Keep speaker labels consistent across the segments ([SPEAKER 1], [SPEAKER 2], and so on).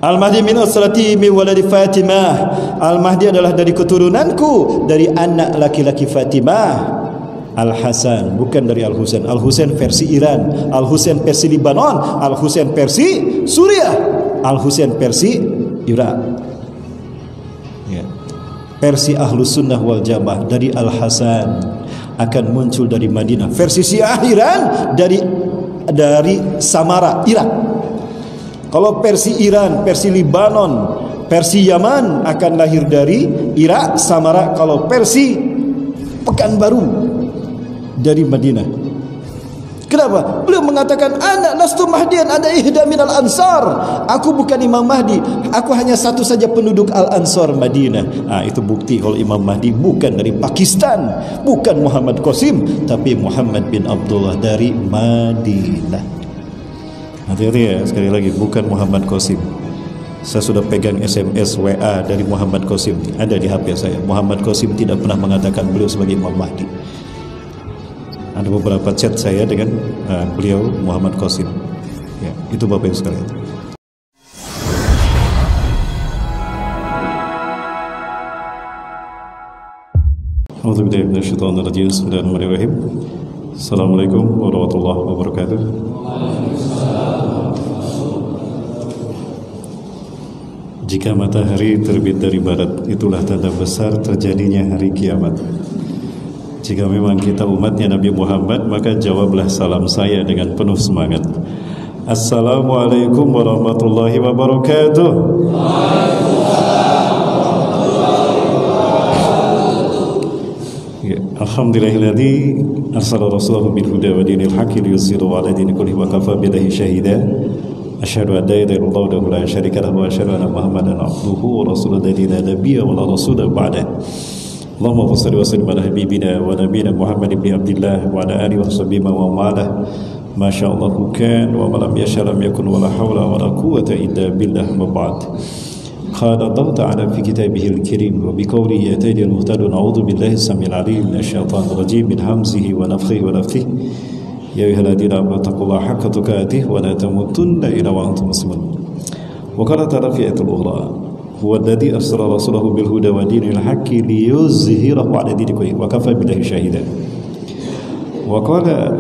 [SPEAKER 1] Al-Mahdi min usrati min waladi Fatimah. Al-Mahdi adalah dari keturunanku, dari anak laki-laki Fatimah. Al-Hasan, bukan dari Al-Husain. Al-Husain versi Iran, Al-Husain versi Libanon, Al-Husain versi Suriah, Al-Husain versi Irak. Ya. Versi Ahlus Sunnah wal Jamaah dari Al-Hasan akan muncul dari Madinah. Versi Syiah Iran dari Samara, Irak. Kalau versi Iran, versi Libanon, versi Yaman akan lahir dari Irak, Samara. Kalau versi Pekanbaru dari Madinah. Kenapa? Beliau mengatakan, anak lastu mahdian, ada ihda minal ansar. Aku bukan Imam Mahdi, aku hanya satu saja penduduk Al-Ansar Madinah. Itu bukti kalau Imam Mahdi bukan dari Pakistan, bukan Muhammad Qasim, tapi Muhammad bin Abdullah dari Madinah. Hati-hati ya, sekali lagi, bukan Muhammad Qasim. Saya sudah pegang SMS WA dari Muhammad Qasim, ada di HP saya. Muhammad Qasim tidak pernah mengatakan beliau sebagai Imam Mahdi. Ada beberapa chat saya dengan beliau Muhammad Qasim. Ya, itu Bapak Ibu sekalian. A'udzubillahi minasyaitonirrajim. Bismillahirrahmanirrahim. Assalamualaikum warahmatullahi wabarakatuh. Jika matahari terbit dari barat, itulah tanda besar terjadinya hari kiamat. Jika memang kita umatnya Nabi Muhammad, maka jawablah salam saya dengan penuh semangat. Assalamualaikum warahmatullahi wabarakatuh. Alhamdulillahilladzi arsala rasulahu bil huda wa dinil haqqi liyuzhirahu 'ala dini kullihi wa kafa billahi shahida. Asyhadu an la ilaha illallah wahdahu la syarika lahu wa asyhadu anna Muhammadan 'abduhu wa rasuluhu alladzi la nabiyya wa la rasula ba'dahu. Allahumma shalli wa sallim ala habibina wa nabiyina Muhammad ibn Abdillah wa ala alihi wa sahbihi wa mawalah. Ma syaa Allah kan wa ma lam yasha lam yakun wa la hawla wa la quwwata illa billah. Ma ba'd. Qala Allah ta'ala fi kitabihil karim wa biqawlihi yatadil muhtadun. A'udzu billahi samil alim minasyaitonir rajim min hamzihi wa nafthihi wa nafthihi. Ya ayyuhalladzina amanu taqullaha haqqa tuqatih wa la tamutunna illa wa antum muslimun. Wa qala ta'ala fi ayatil ukhra, huwa alladzi arsala rasulahu bil huda wa dinil haqqi liyuzhirahu 'ala dini kullihi wa kafa billahi shahida. Wa qala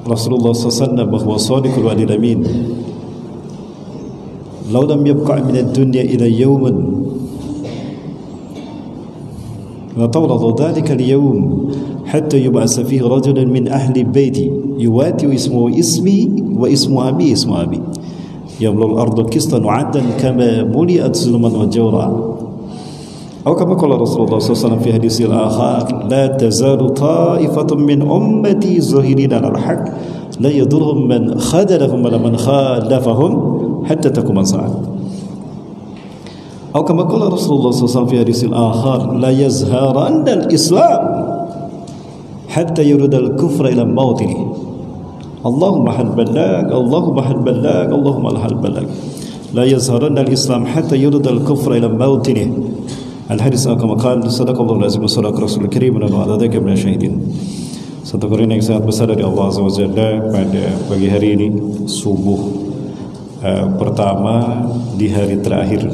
[SPEAKER 1] Rasulullah sallallahu alaihi wasallam bahwa sadiqul wa'dil amin, law lam yabqa' min ad-dunya ila yawmin la tawla dhalika al-yawm hatta yub'asa fihi rajulun min ahli baiti yuwati ismuhu ismi wa ismu abi ismu abi yamlul ardu qistan wa 'adlan kama muli'at zulman wa jawra. Atau kama qala Rasulullah sallallahu alaihi wasallam fi haditsil akhar, la tazalu ta'ifatun min ummati zahirina al-haq la yadurhum man khadalahum wa man khalafahum hatta taqum as-sa'ah. Atau kama qala Rasulullah sallallahu alaihi wasallam fi haditsil akhar, la yazharanna al-islam hatta yurudal kufra ila mautih. Allahumma hal balagh, Allahumma hal balagh, Allahumma hal balagh. La yazharanna al-islam hatta yurudal kufra ila mautih. Al-hadis kama qala sadaqallahu al-azim wa sadaqa rasulul karim wa ala dzalika min asyhadin. Satu karunia yang sangat besar dari Allah Azza wa Jalla pada pagi hari ini, subuh pertama di hari terakhir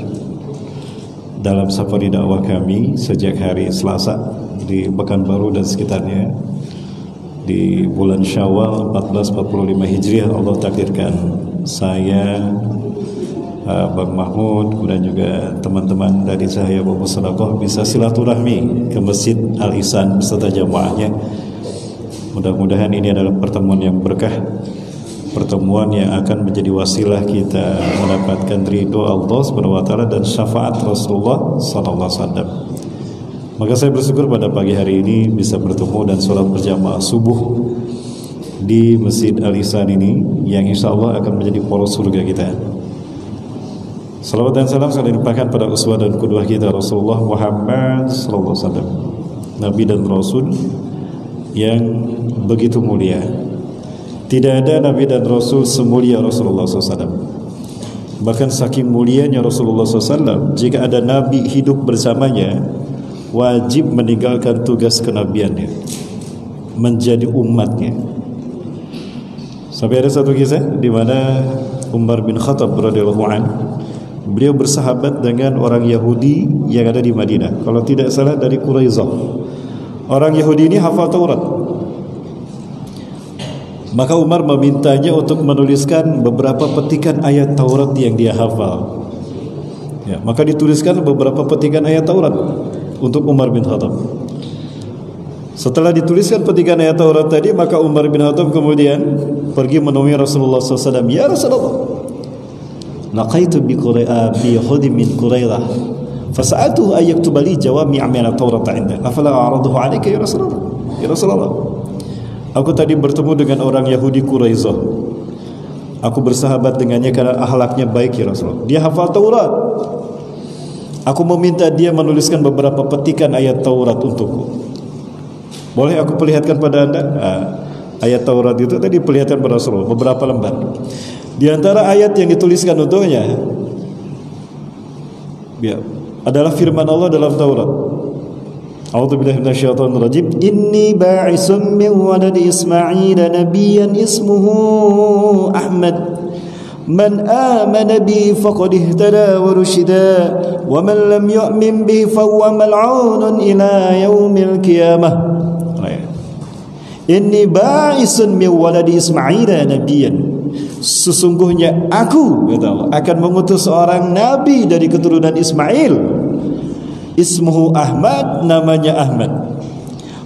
[SPEAKER 1] dalam safari dakwah kami sejak hari Selasa di Pekanbaru dan sekitarnya di bulan Syawal 1445 Hijriah. Allah takdirkan saya, Bang Mahmud, kemudian juga teman-teman dari saya Bapak Sedekah bisa silaturahmi ke Masjid Al-Ihsan beserta jamaahnya. Mudah-mudahan ini adalah pertemuan yang berkah, pertemuan yang akan menjadi wasilah kita mendapatkan ridho Allah Subhanahu wa taala dan syafaat Rasulullah sallallahu alaihi wasallam. Maka saya bersyukur pada pagi hari ini bisa bertemu dan sholat berjamaah subuh di Masjid Al-Ihsan ini yang insya Allah akan menjadi poros surga kita. Salawat dan salam saya limpahkan pada uswah dan qudwah kita Rasulullah Muhammad sallallahu alaihi wasallam, Nabi dan Rasul yang begitu mulia. Tidak ada Nabi dan Rasul semulia Rasulullah SAW. Bahkan saking mulianya Rasulullah SAW, jika ada Nabi hidup bersamanya, wajib meninggalkan tugas kenabiannya, menjadi umatnya. Sampai ada satu kisah di mana Umar bin Khattab radhiyallahu an, beliau bersahabat dengan orang Yahudi yang ada di Madinah. Kalau tidak salah dari Quraizah. Orang Yahudi ini hafal Taurat. Maka Umar memintanya untuk menuliskan beberapa petikan ayat Taurat yang dia hafal. Ya, maka dituliskan beberapa petikan ayat Taurat untuk Umar bin Khattab. Setelah dituliskan petikan ayat Taurat tadi, maka Umar bin Khattab kemudian pergi menemui Rasulullah SAW. Ya Rasulullah, laqaitu bi khudi min Quraidah, fasa'atuhu an yaktuba li jawami' min at-Taurat 'inda. Afala a'raduhu 'alayka ya Rasulullah? Ya Rasulullah, aku tadi bertemu dengan orang Yahudi Quraizah. Aku bersahabat dengannya karena akhlaknya baik ya Rasulullah. Dia hafal Taurat. Aku meminta dia menuliskan beberapa petikan ayat Taurat untukku. Boleh aku perlihatkan pada anda? Ayat Taurat itu tadi perlihatkan pada Rasulullah beberapa lembar. Di antara ayat yang dituliskan untuknya ya, adalah firman Allah dalam Taurat. A'udzubillahi minasyaitonir rajim. Inni ba'isum min waladi Ismail nabiyyan ismuhu Ahmad. Man amana bi faqad ihtada wa rushida wa man lam yu'min bi fa huwa mal'unun ila yaumil qiyamah. Inni ba'isun min waladi Ismail nabiyyan. Sesungguhnya aku, kata Allah, akan mengutus seorang nabi dari keturunan Ismail. Ismuhu Ahmad, namanya Ahmad.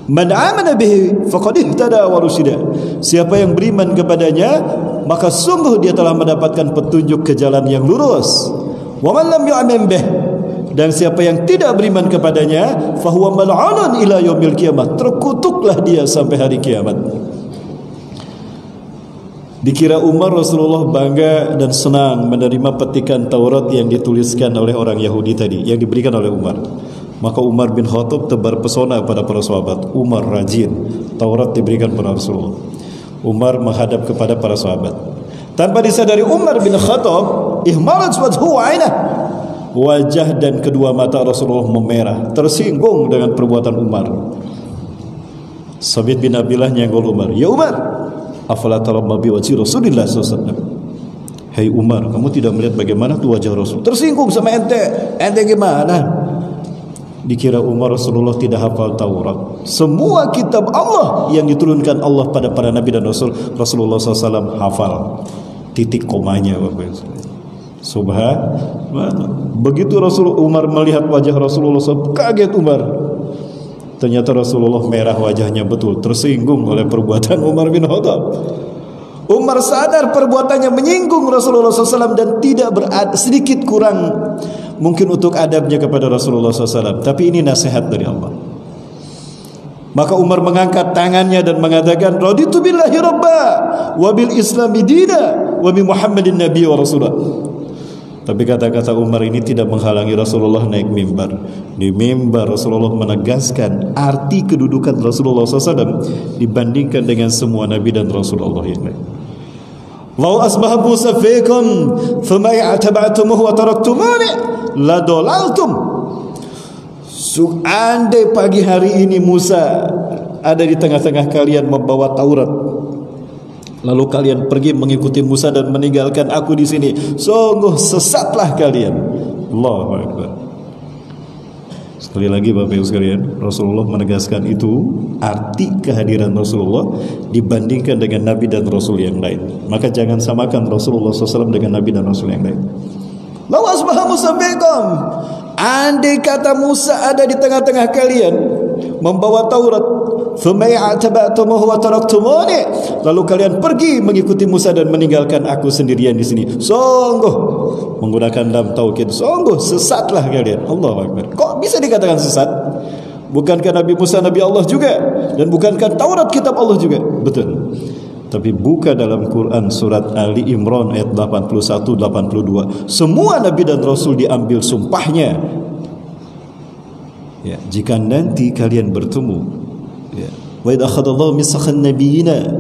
[SPEAKER 1] Man amana bihi faqad ihtada wa rusyida. Siapa yang beriman kepadanya, maka sungguh dia telah mendapatkan petunjuk ke jalan yang lurus. Wa man lam yu'min bih, dan siapa yang tidak beriman kepadanya, fahuwa mal'unun ila yaumil qiyamah, terkutuklah dia sampai hari kiamat. Dikira Umar Rasulullah bangga dan senang menerima petikan Taurat yang dituliskan oleh orang Yahudi tadi, yang diberikan oleh Umar. Maka Umar bin Khattab tebar pesona pada para sahabat. Umar rajin, Taurat diberikan pada Rasulullah. Umar menghadap kepada para sahabat. Tanpa disadari Umar bin Khattab, ihmarat wajhu ainah, wajah dan kedua mata Rasulullah memerah, tersinggung dengan perbuatan Umar. Sabit bin Abilah nyenggol Umar. Ya Umar, afala taramma bi wajhi Rasulillah SAW. Hai Umar, kamu tidak melihat bagaimana tu wajah Rasul? Tersinggung sama ente. Ente gimana? Dikira Umar Rasulullah tidak hafal Taurat. Semua kitab Allah yang diturunkan Allah pada para nabi dan rasul, Rasulullah SAW hafal titik komanya. Subhanallah. Begitu Umar melihat wajah Rasulullah SAW, kaget Umar. Ternyata Rasulullah merah wajahnya betul, tersinggung oleh perbuatan Umar bin Khattab. Umar sadar perbuatannya menyinggung Rasulullah SAW dan tidak sedikit kurang mungkin untuk adabnya kepada Rasulullah SAW. Tapi ini nasihat dari Allah. Maka Umar mengangkat tangannya dan mengatakan, raditu billahi rabba wa bil islami dina wa bi Muhammadin nabiy wa rasulah. Tapi kata-kata Umar ini tidak menghalangi Rasulullah naik mimbar. Di mimbar Rasulullah menegaskan arti kedudukan Rasulullah SAW dibandingkan dengan semua nabi dan Rasulullah yang lain. Lau asbaha Musa fikum thumma i'taba'tumuhu wa taraktumuni la dalaltum. Andai pagi hari ini Musa ada di tengah-tengah kalian membawa Taurat, lalu kalian pergi mengikuti Musa dan meninggalkan aku di sini, sungguh sesatlah kalian. Allahu Akbar. Sekali lagi Bapak Ibu sekalian, Rasulullah menegaskan itu arti kehadiran Rasulullah dibandingkan dengan Nabi dan Rasul yang lain. Maka jangan samakan Rasulullah SAW dengan Nabi dan Rasul yang lain. Lau asbaha Musa bikum, andai kata Musa ada di tengah-tengah kalian membawa Taurat, lalu kalian pergi mengikuti Musa dan meninggalkan aku sendirian di sini, sungguh menggunakan lam taukid, sungguh sesatlah kalian. Allahu Akbar. Kok bisa dikatakan sesat? Bukankah Nabi Musa Nabi Allah juga, dan bukankah Taurat kitab Allah juga? Betul. Tapi buka dalam Quran surat Ali Imran ayat 81-82, semua Nabi dan Rasul diambil sumpahnya. Ya, jika nanti kalian bertemu, ya, wa idza akhadallahu mitsaqan nabiyina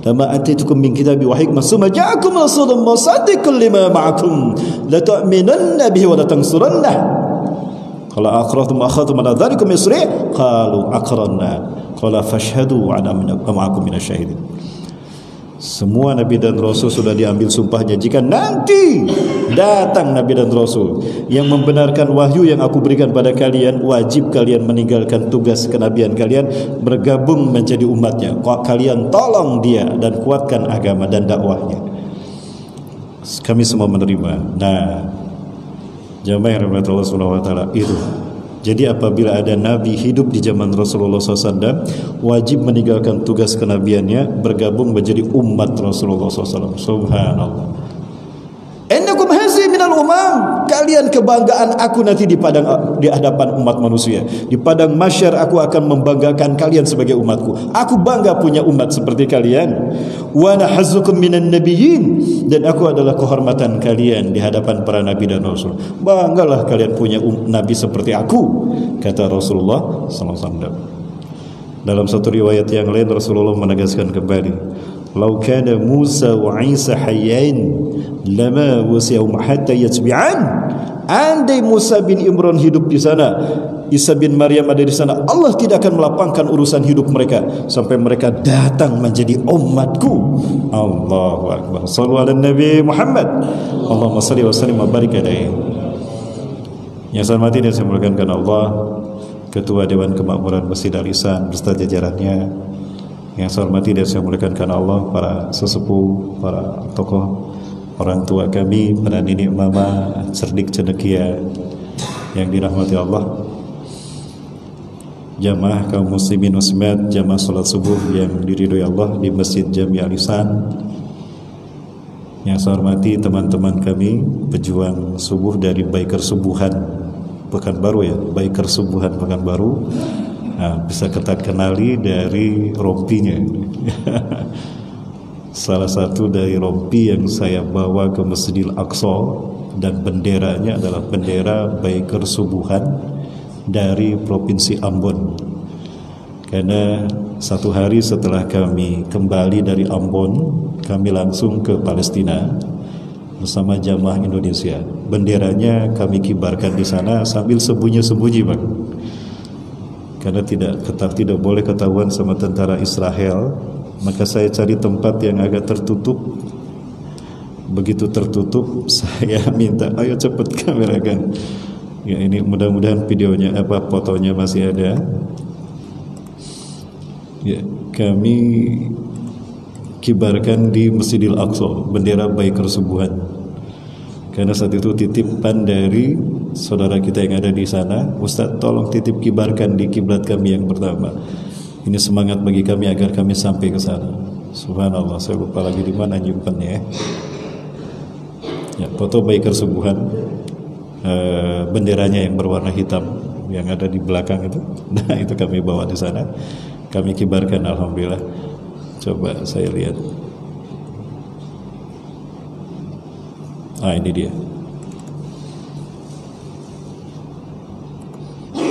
[SPEAKER 1] lama ataitukum min kitabi wa hikmah summa ja'akum rasulun musaddiqun lima ma'akum la tu'minunna bihi wa la tansurunna qala aqrartum akhadtum ala dhalikum isri qalu aqranna qala fashhadu wa ana ma'akum minasyahidin. Semua Nabi dan Rasul sudah diambil sumpahnya. Jika nanti datang Nabi dan Rasul yang membenarkan wahyu yang aku berikan pada kalian, wajib kalian meninggalkan tugas kenabian kalian, bergabung menjadi umatnya. Kalian tolong dia dan kuatkan agama dan dakwahnya. Kami semua menerima. Nah, jamaah yang dirahmati Allah Subhanahu wa taala, itu. Jadi apabila ada Nabi hidup di zaman Rasulullah SAW, wajib meninggalkan tugas kenabiannya, bergabung menjadi umat Rasulullah SAW. Subhanallah. Innakum hazi minal umam, kalian kebanggaan aku nanti di hadapan umat manusia. Di padang mahsyar aku akan membanggakan kalian sebagai umatku. Aku bangga punya umat seperti kalian. Wa nahzukum minan nabiyyin, dan aku adalah kehormatan kalian di hadapan para nabi dan rasul. Banggalah kalian punya nabi seperti aku, kata Rasulullah SAW. Dalam satu riwayat yang lain Rasulullah menegaskan kembali, "Lau kana Musa wa Isa hayyain lama wasi'ahum hatta yatbi'an." Andai Musa bin Imran hidup di sana, Isa bin Maryam ada di sana, Allah tidak akan melapangkan urusan hidup mereka sampai mereka datang menjadi umatku. Allahu akbar. Shallu ala Nabi Muhammad. Allahumma shalli wa sallim wa barik alaihi. Yang saya hormati dan saya muliakan karena Allah, Ketua Dewan Kemakmuran Masjid Al-Ihsan beserta jajarannya. Yang saya hormati dan saya muliakan karena Allah, para sesepuh, para tokoh, orang tua kami, para nenek mama, cerdik cendekia yang dirahmati Allah, jamaah kaum muslimin muslimat, jamaah salat subuh yang diridhoi Allah di Masjid Jami Al-Ihsan. Yang saya hormati teman-teman kami pejuang subuh dari Biker Subuhan Pekanbaru ya, Biker Subuhan Pekanbaru. Nah, bisa kita kenali dari rompinya. Salah satu dari rompi yang saya bawa ke Masjidil Aqsa, dan benderanya adalah bendera Biker Subuhan dari Provinsi Ambon. Karena satu hari setelah kami kembali dari Ambon, kami langsung ke Palestina bersama jamaah Indonesia. Benderanya kami kibarkan di sana sambil sembunyi-sembunyi, Bang. Karena tidak boleh ketahuan sama tentara Israel, maka saya cari tempat yang agak tertutup. Begitu tertutup, saya minta, ayo cepat kamerakan. Ya, ini mudah-mudahan videonya fotonya masih ada. Ya, kami kibarkan di Masjidil Aqsa bendera Biker Subuhan. Karena saat itu titipan dari saudara kita yang ada di sana, Ustaz tolong titip kibarkan di kiblat kami yang pertama. Ini semangat bagi kami agar kami sampai ke sana. Subhanallah, saya lupa lagi di mana nyimpannya. Ya, foto Biker Subuhan, benderanya yang berwarna hitam yang ada di belakang itu. Nah, itu kami bawa di sana. Kami kibarkan, alhamdulillah. Coba saya lihat. Ini dia.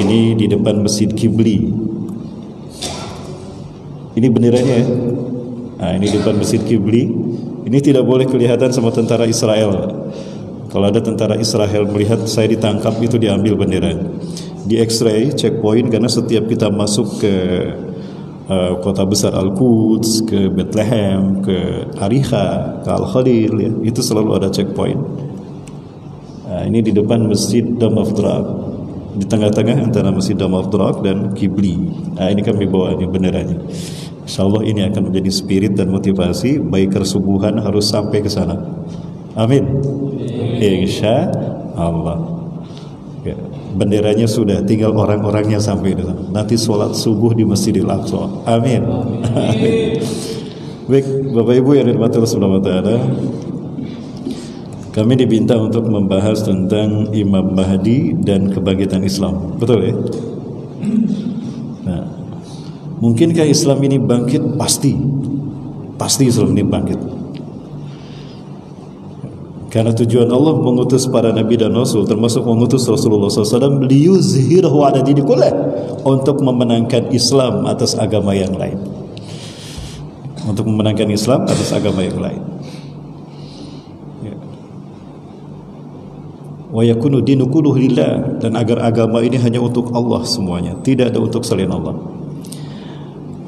[SPEAKER 1] Ini di depan Masjid Kibli. Ini benderanya ya. Ini di depan Masjid Kibli. Ini tidak boleh kelihatan sama tentara Israel. Kalau ada tentara Israel melihat saya ditangkap, itu diambil benderanya. Di X-ray, checkpoint, karena setiap kita masuk ke kota besar Al-Quds, ke Bethlehem, ke Ariha, ke Al-Khalil ya, itu selalu ada checkpoint. Ini di depan Masjid Dome of the Rock, di tengah-tengah antara Masjid Dome of the Rock dan Kibli. Ini kami bawa ini benderanya. Insyaallah ini akan menjadi spirit dan motivasi Biker Subuhan harus sampai ke sana. Amin. Insyaallah. Ya, benderanya sudah, tinggal orang-orangnya sampai di sana. Nanti sholat subuh di Masjidil Aqsa. Amin. Amin. Baik, Bapak Ibu yang dirahmati Allah Subhanahu wa taala, kami diminta untuk membahas tentang Imam Mahdi dan kebangkitan Islam. Betul ya? Nah, mungkinkah Islam ini bangkit? Pasti. Pasti Islam ini bangkit. Karena tujuan Allah mengutus para nabi dan rasul, termasuk mengutus Rasulullah SAW, liyuzhirahu ala dini kullah, untuk memenangkan Islam atas agama yang lain. Untuk memenangkan Islam atas agama yang lain. Wa yakunu dinu kulluhu lillah, dan agar agama ini hanya untuk Allah semuanya, tidak ada untuk selain Allah.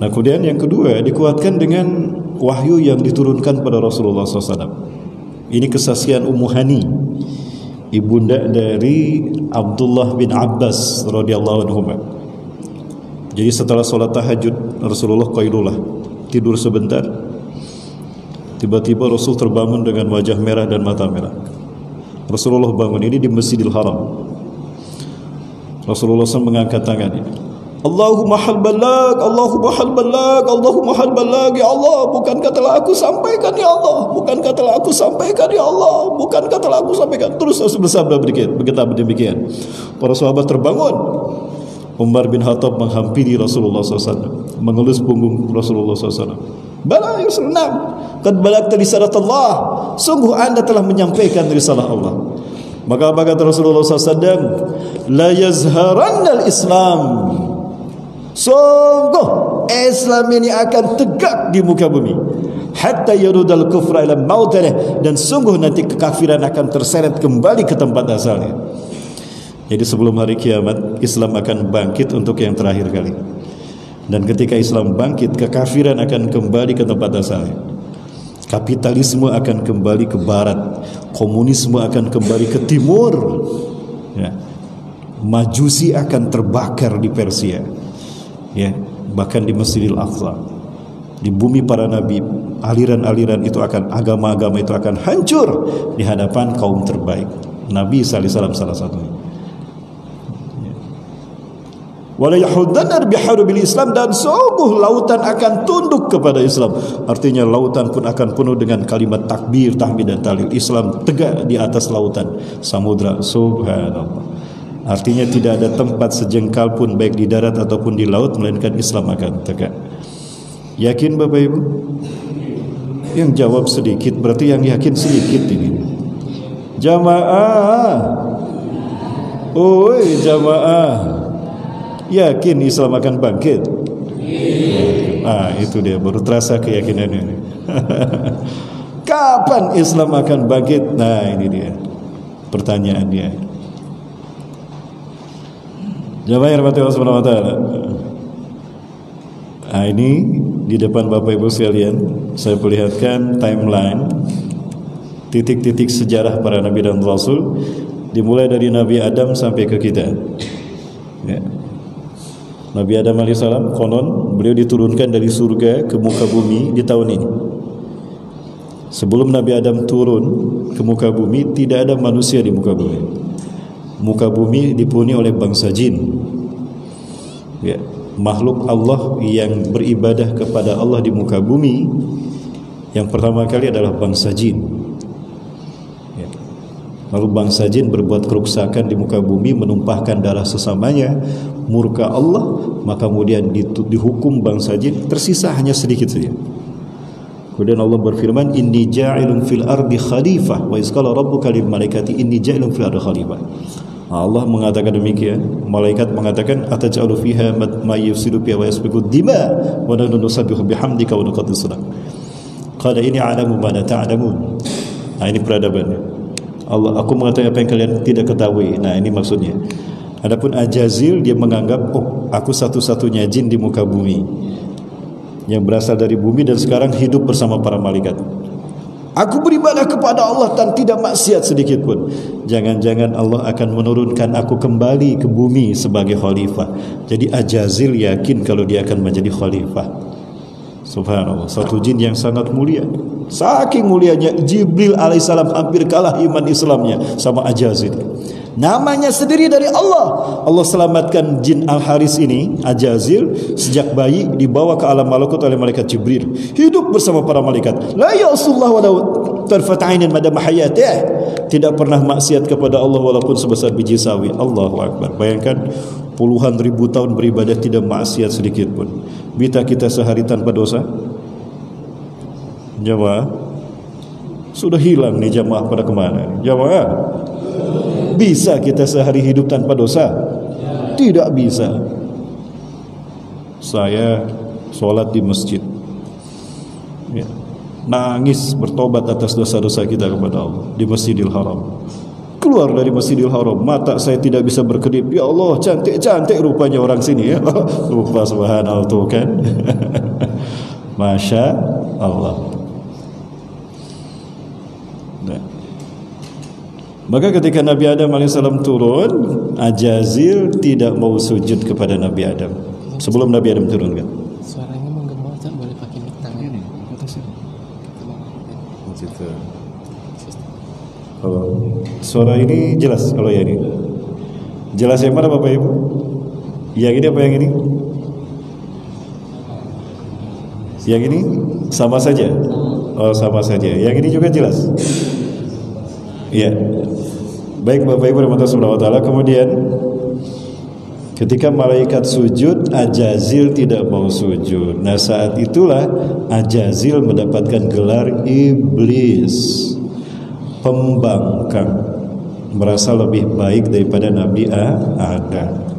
[SPEAKER 1] Nah, kemudian yang kedua dikuatkan dengan wahyu yang diturunkan pada Rasulullah SAW. Ini kesaksian Ummu Hani, ibunda dari Abdullah bin Abbas radhiyallahu anhu. Jadi setelah sholat tahajud, Rasulullah qailulah, tidur sebentar. Tiba-tiba Rasul terbangun dengan wajah merah dan mata merah. Rasulullah bangun, ini di Masjidil Haram. Rasulullah SAW mengangkat tangannya, Allahumma hal balag, Allahumma hal balag, Allahumma hal balag, ya Allah, bukankah telah aku sampaikan ya Allah, bukankah telah aku sampaikan ya Allah, bukankah telah aku sampaikan. Terus Rasul bersabda demikian. Para sahabat terbangun. Umar bin Khattab menghampiri Rasulullah SAW, mengelus punggung Rasulullah SAW. Bala ya Rasulullah, qad balagta risalat Allah, sungguh anda telah menyampaikan risalah Allah. Maka kata Rasulullah SAW, la yazharannal Islam, sungguh Islam ini akan tegak di muka bumi, hatta yarudal kufra ila mautanah, dan sungguh nanti kekafiran akan terseret kembali ke tempat asalnya. Jadi sebelum hari kiamat, Islam akan bangkit untuk yang terakhir kali. Dan ketika Islam bangkit, kekafiran akan kembali ke tempat asalnya. Kapitalisme akan kembali ke barat, komunisme akan kembali ke timur, ya. Majusi akan terbakar di Persia, ya. Bahkan di Masjidil Aqsa, di bumi para nabi, aliran-aliran itu akan, agama-agama itu akan hancur di hadapan kaum terbaik, Nabi sallallahu alaihi wasallam salah satunya. Wala yahuddanna biharubil Islam, dan sungguh lautan akan tunduk kepada Islam. Artinya lautan pun akan penuh dengan kalimat takbir, tahmid dan tahlil. Islam tegak di atas lautan, samudra. Subhanallah. Artinya tidak ada tempat sejengkal pun baik di darat ataupun di laut melainkan Islam akan tegak. Yakin Bapak Ibu? Yang jawab sedikit berarti yang yakin sedikit ini. Jamaah. Oi jamaah. Yakin Islam akan bangkit? Itu dia, baru terasa keyakinan ini. Kapan Islam akan bangkit? Nah, ini dia pertanyaan dia. Jamaah yang dirahmati Allah Subhanahu wa taala. Ini di depan Bapak Ibu sekalian, saya perlihatkan timeline titik-titik sejarah para nabi dan rasul, dimulai dari Nabi Adam sampai ke kita. Ya. Nabi Adam alaihissalam konon beliau diturunkan dari surga ke muka bumi di tahun ini. Sebelum Nabi Adam turun ke muka bumi, tidak ada manusia di muka bumi. Muka bumi dipenuhi oleh bangsa jin, ya, makhluk Allah yang beribadah kepada Allah di muka bumi. Yang pertama kali adalah bangsa jin, ya. Lalu bangsa jin berbuat kerusakan di muka bumi, menumpahkan darah sesamanya, murka Allah, maka kemudian dihukum bangsa jin, tersisa hanya sedikit saja. Kemudian Allah berfirman, inni ja'ilun fil ardi khalifah, wa izqala rabbuka lil malaikati inni ja'ilun fil ardi khalifah. Allah mengatakan demikian, malaikat mengatakan ataj'alu fiha ma yufsidu fiha wa yasfiku dima wa nahnu nusabbihu bihamdika wa nuqaddisu lak. Qala inni a'lamu ma la ta'lamun. Nah, ini peradabannya. Allah, aku mengatakan apa yang kalian tidak ketahui. Nah, ini maksudnya. Adapun Ajazil, dia menganggap, oh, aku satu-satunya jin di muka bumi yang berasal dari bumi dan sekarang hidup bersama para malaikat. Aku beribadah kepada Allah dan tidak maksiat sedikit pun. Jangan-jangan Allah akan menurunkan aku kembali ke bumi sebagai khalifah. Jadi Ajazil yakin kalau dia akan menjadi khalifah. Subhanallah, satu jin yang sangat mulia. Saking mulianya, Jibril alaihissalam hampir kalah iman Islamnya sama Ajazil. Namanya sendiri dari Allah. Allah selamatkan jin Al-Haris ini, Ajazil, sejak bayi dibawa ke alam malakut oleh malaikat Jibril. Hidup bersama para malaikat. La ya'sullah walau tarfat 'ainin madam hayatih. Tidak pernah maksiat kepada Allah walaupun sebesar biji sawi. Allahu akbar. Bayangkan puluhan ribu tahun beribadah tidak maksiat sedikit pun. Bisa kita sehari tanpa dosa? Jamaah, sudah hilang nih jamaah pada kemana? Jamaah, bisa kita sehari hidup tanpa dosa? Tidak bisa. Saya sholat di masjid, ya, nangis bertobat atas dosa-dosa kita kepada Allah di Masjidil Haram. Keluar dari Masjidil Haram, mata saya tidak bisa berkedip. Ya Allah, cantik-cantik rupanya orang sini ya. Lupa, subhanallah tuh kan. Masya Allah. Nah. Maka ketika Nabi Adam alaihissalam turun, Ajazil tidak mau sujud kepada Nabi Adam sebelum Nabi Adam turun kan.
[SPEAKER 2] Suaranya menggema, boleh pakai tangan ini.
[SPEAKER 1] Kalau suara ini jelas, kalau yang ini jelas yang mana Bapak Ibu? Yang ini apa yang ini? Yang ini sama saja. Oh, sama saja. Yang ini juga jelas. Iya. Baik Bapak Ibu rahmatullahi subhanahu wa taala. Kemudian ketika malaikat sujud, Ajazil tidak mau sujud. Nah, saat itulah Ajazil mendapatkan gelar iblis, pembangkang, merasa lebih baik daripada Nabi Adam.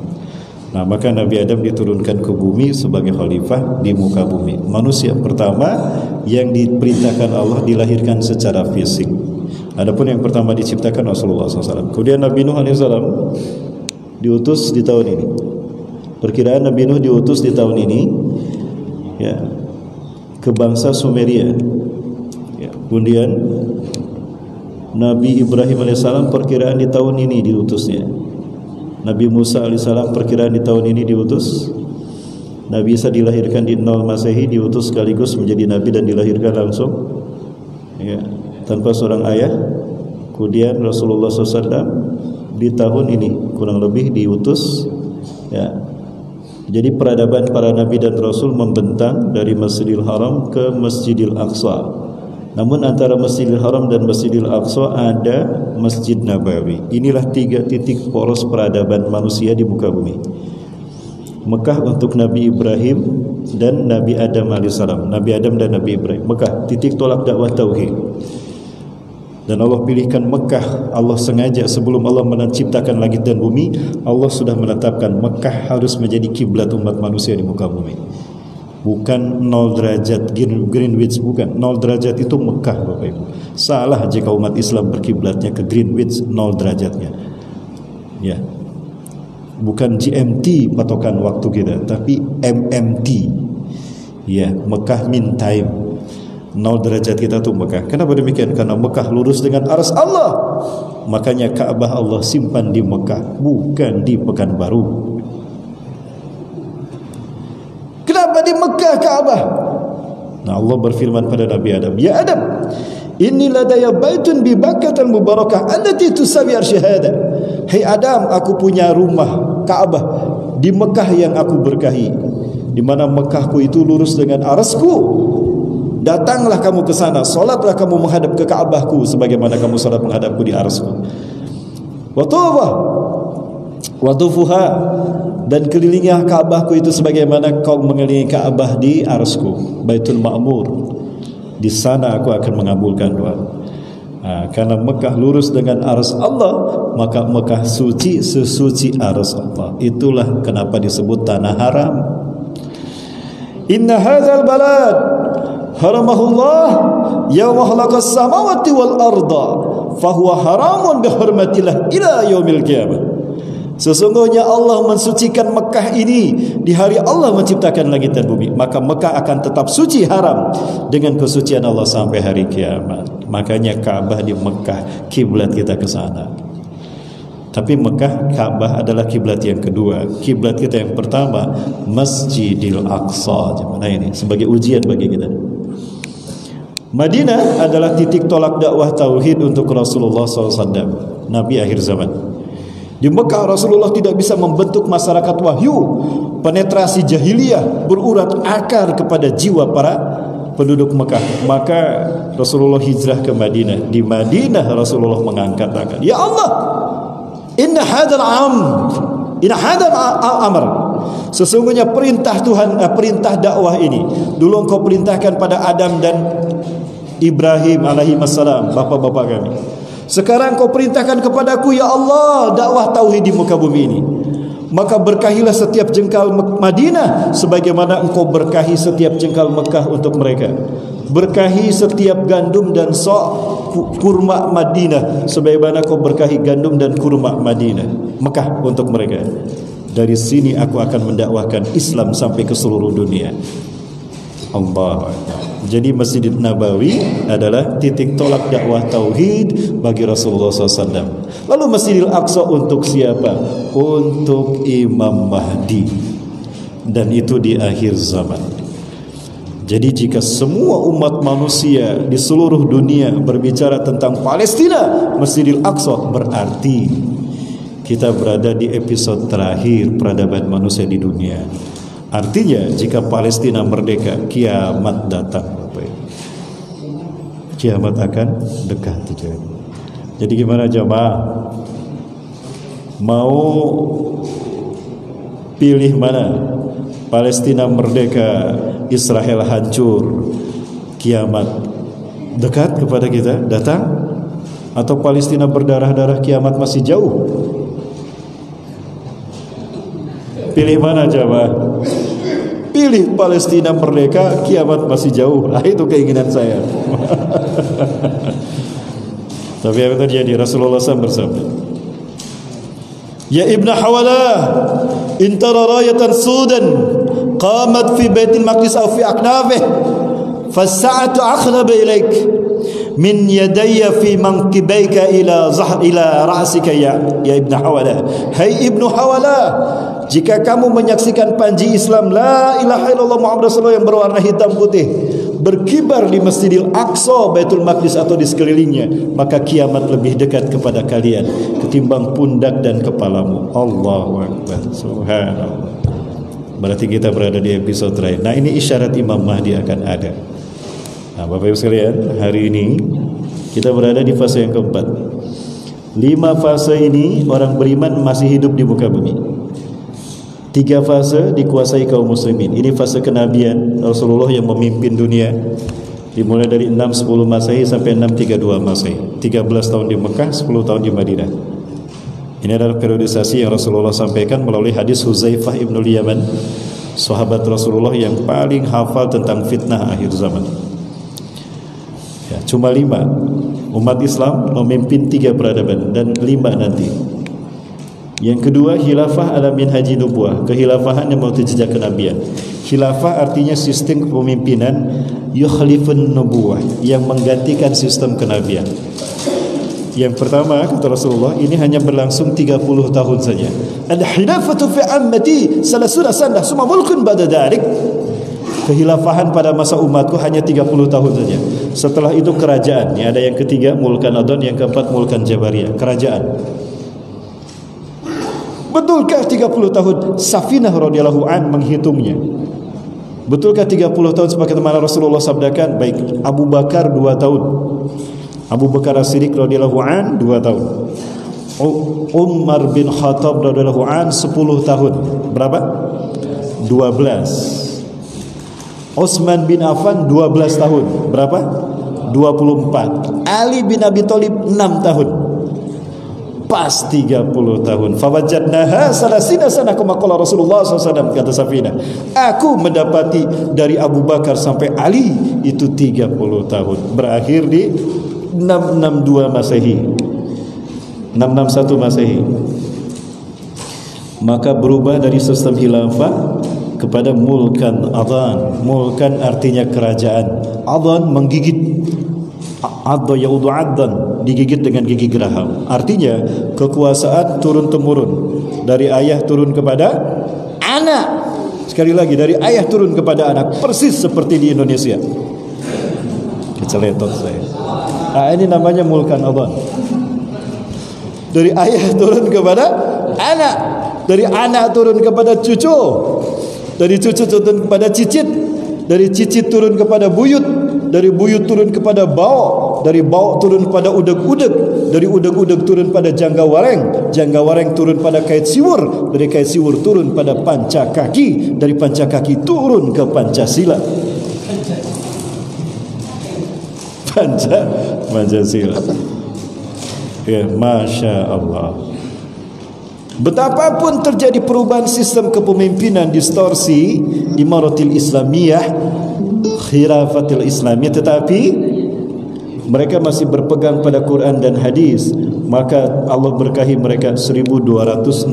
[SPEAKER 1] Nah, maka Nabi Adam diturunkan ke bumi sebagai khalifah di muka bumi. Manusia pertama yang diperintahkan Allah dilahirkan secara fisik. Adapun yang pertama diciptakan Rasulullah SAW. Kemudian Nabi Nuh AS diutus di tahun ini. Perkiraan Nabi Nuh diutus di tahun ini, ya, ke bangsa Sumeria. Ya, kemudian Nabi Ibrahim AS perkiraan di tahun ini diutusnya. Nabi Musa AS perkiraan di tahun ini diutus. Nabi Isa dilahirkan di 0 Masehi, diutus sekaligus menjadi Nabi dan dilahirkan langsung, ya, tanpa seorang ayah. Kemudian Rasulullah SAW di tahun ini kurang lebih diutus, ya. Jadi peradaban para Nabi dan Rasul membentang dari Masjidil Haram ke Masjidil Aqsa. Namun antara Masjidil Haram dan Masjidil Aqsa ada Masjid Nabawi. Inilah 3 titik poros peradaban manusia di muka bumi. Mekah untuk Nabi Ibrahim dan Nabi Adam alaihissalam. Nabi Adam dan Nabi Ibrahim. Mekah titik tolak dakwah tauhid. Dan Allah pilihkan Mekah. Allah sengaja sebelum Allah menciptakan langit dan bumi, Allah sudah menetapkan Mekah harus menjadi kiblat umat manusia di muka bumi. Bukan 0 derajat Greenwich, bukan. 0 derajat itu Mekah Bapak Ibu. Salah jika umat Islam berkiblatnya ke Greenwich 0 derajatnya. Ya. Bukan GMT patokan waktu kita, tapi MMT. Ya, Mekah mean time. 0 derajat kita tuh Mekah. Kenapa demikian? Karena Mekah lurus dengan arsy Allah. Makanya Ka'bah Allah simpan di Mekah, bukan di Pekanbaru. Kenapa di Mekah Ka'bah? Nah, Allah berfirman pada Nabi Adam, "Ya Adam, inni ladaya baitun bi Bakkatal mubarakah allati tusawi arsyhada." Hai Adam, aku punya rumah Ka'bah di Mekah yang aku berkahi, di mana Mekahku itu lurus dengan arsy-Ku. Datanglah kamu ke sana, salatlah kamu menghadap ke Ka'bahku sebagaimana kamu salat menghadapku di arsy-Ku. Wa tufuha, dan kelilingilah Ka'bahku itu sebagaimana kau mengelilingi Ka'bah di arsy-Ku, Baitul Ma'mur. Di sana aku akan mengabulkan doa. Nah, karena Mekah lurus dengan arsy Allah, maka Mekah suci sesuci arsy Allah. Itulah kenapa disebut tanah haram. Inna hadzal balad haramahullah yauma khalaqas samawati wal arda fahuwa haramun bihurmatillah ila yaumil qiyamah. Sesungguhnya Allah mensucikan Mekah ini di hari Allah menciptakan langit dan bumi, maka Mekah akan tetap suci haram dengan kesucian Allah sampai hari kiamat. Makanya Ka'bah di Mekah, kiblat kita ke sana. Tapi Mekah, Ka'bah adalah kiblat yang kedua. Kiblat kita yang pertama Masjidil Aqsa. Gimana ini? Sebagai ujian bagi kita. Madinah adalah titik tolak dakwah tauhid untuk Rasulullah SAW, Nabi akhir zaman. Di Mekah Rasulullah tidak bisa membentuk masyarakat wahyu. Penetrasi jahiliyah berurat akar kepada jiwa para penduduk Mekah. Maka Rasulullah hijrah ke Madinah. Di Madinah Rasulullah mengangkat tangan, "Ya Allah, inna hadzal amr, sesungguhnya perintah Tuhan, perintah dakwah ini dulu engkau perintahkan pada Adam dan Ibrahim alaihi wassalam, bapak-bapak kami. Sekarang kau perintahkan kepadaku, ya Allah, dakwah tauhid di muka bumi ini. Maka berkahilah setiap jengkal Madinah sebagaimana engkau berkahi setiap jengkal Mekah untuk mereka. Berkahi setiap gandum dan sok kurma Madinah sebagaimana kau berkahi gandum dan kurma Madinah, Mekah untuk mereka. Dari sini aku akan mendakwahkan Islam sampai ke seluruh dunia." Allah. Jadi Masjid Nabawi adalah titik tolak dakwah tauhid bagi Rasulullah SAW. Lalu Masjidil Aqsa untuk siapa? Untuk Imam Mahdi. Dan itu di akhir zaman. Jadi jika semua umat manusia di seluruh dunia berbicara tentang Palestina, Masjidil Aqsa, berarti kita berada di episode terakhir peradaban manusia di dunia. Artinya jika Palestina merdeka, kiamat datang. Kiamat akan dekat. Jadi gimana jamaah? Mau pilih mana? Palestina merdeka, Israel hancur, kiamat dekat kepada kita datang, atau Palestina berdarah-darah, kiamat masih jauh? Pilih mana jamaah? Pilih Palestina merdeka, kiamat masih jauh. Nah, itu keinginan saya. Tapi apa terjadi? Rasulullah SAW bersabda, Ya Ibn Hawalah, in tara rayatan sudan qamat fi baitil maqdis aw fi aknafih fasa'atu aqrab ilaik min yadayya fi mankibayka ila ra'sika ya Ibn Hawalah. Hai Ibn Hawalah, jika kamu menyaksikan panji Islam la ilaha illallah Muhammad Rasulullah yang berwarna hitam putih berkibar di Masjidil Aqsa, Baitul Maqdis atau di sekelilingnya, maka kiamat lebih dekat kepada kalian ketimbang pundak dan kepalamu. Allahu Akbar. Subhanallah. Berarti kita berada di episode terakhir. Nah, ini isyarat Imam Mahdi akan ada. Nah, Bapak Ibu sekalian, hari ini kita berada di fase yang keempat. 5 fase ini orang beriman masih hidup di muka bumi. 3 fase dikuasai kaum muslimin. Ini fase kenabian Rasulullah yang memimpin dunia, dimulai dari 610 Masehi sampai 632 Masehi. 13 tahun di Mekah, 10 tahun di Madinah. Ini adalah periodisasi yang Rasulullah sampaikan melalui hadis Huzaifah ibnul Yaman, sahabat Rasulullah yang paling hafal tentang fitnah akhir zaman. Ya, cuma 5 umat Islam memimpin 3 peradaban, dan 5 nanti. Yang kedua, khilafah ala minhaji nubuwah, kehilafahan yang mau jejak kenabian. Khilafah artinya sistem kepemimpinan yukhlifun nubuwah, yang menggantikan sistem kenabian. Yang pertama, kata Rasulullah, ini hanya berlangsung 30 tahun saja. Al-khilafatu fi ammati salasuna sanah summa mulkun ba'da dzalik. Kehilafahan pada masa umatku hanya 30 tahun saja. Setelah itu kerajaan. Ini ada yang ketiga, mulkan adon, yang keempat mulkan jabariyah, kerajaan. Betulkah 30 tahun? Safinah radhiyallahu an menghitungnya. Betulkah 30 tahun sebagaimana Rasulullah sabdakan? Baik, Abu Bakar 2 tahun. Abu Bakar As-Siddiq radhiyallahu an 2 tahun. Umar bin Khattab radhiyallahu an 10 tahun. Berapa? 12. Utsman bin Affan 12 tahun. Berapa? 24. Ali bin Abi Thalib 6 tahun. Pas 30 tahun. Fawajadnaha salasina sana kama qala Rasulullah SAW, kata Safinah. Aku mendapati dari Abu Bakar sampai Ali itu 30 tahun. Berakhir di 662 Masehi. 661 Masehi. Maka berubah dari sistem khilafah kepada mulkan adhan. Mulkan artinya kerajaan. Adhan menggigit. Adha yaudu adhan, digigit dengan gigi geraham. Artinya kekuasaan turun temurun, dari ayah turun kepada anak. Sekali lagi, dari ayah turun kepada anak, persis seperti di Indonesia. Keceletot saya. Nah, ini namanya mulkan adhan. Dari ayah turun kepada anak, dari anak turun kepada cucu, dari cucu turun kepada cicit, dari cicit turun kepada buyut, dari buyut turun kepada bau, dari bau turun pada udeg-udeg, dari udeg-udeg turun pada jangga wareng turun pada kait siwur, dari kait siwur turun pada panca kaki, dari panca kaki turun ke Pancasila. Pancasila. Ya, Masya Allah. Betapapun terjadi perubahan sistem kepemimpinan, distorsi imaratil Islamiyah, khilafatil Islamiyah, tetapi mereka masih berpegang pada Quran dan hadis, maka Allah berkahi mereka 1262